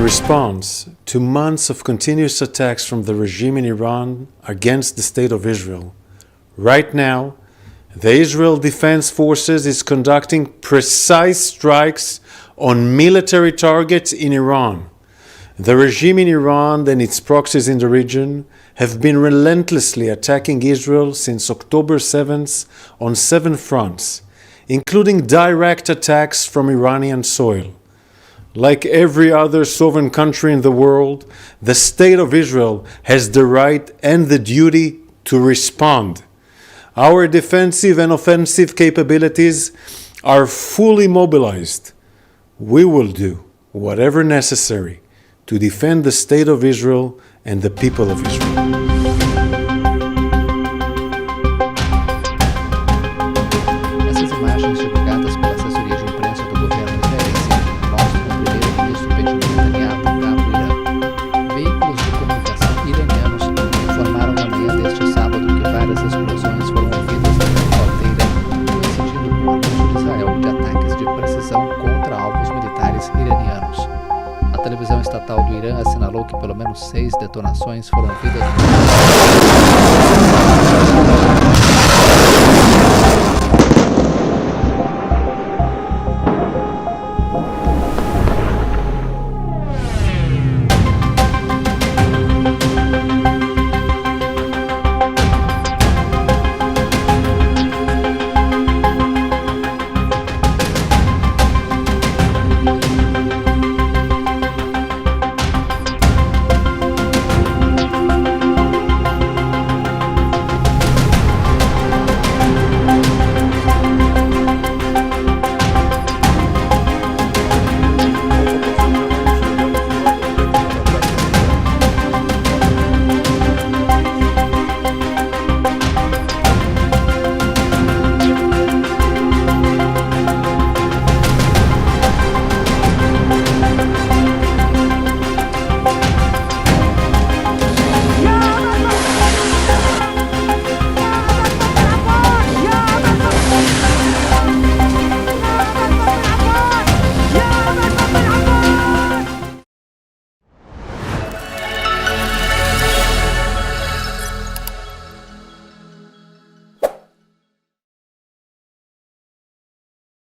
Response to months of continuous attacks from the regime in Iran against the State of Israel. Right now, the Israel Defense Forces is conducting precise strikes on military targets in Iran. The regime in Iran and its proxies in the region have been relentlessly attacking Israel since October 7th on 7 fronts, including direct attacks from Iranian soil. Like every other sovereign country in the world, the State of Israel has the right and the duty to respond. Our defensive and offensive capabilities are fully mobilized. We will do whatever necessary to defend the State of Israel and the people of Israel. A televisão estatal do Irã assinalou que pelo menos 6 detonações foram ouvidas.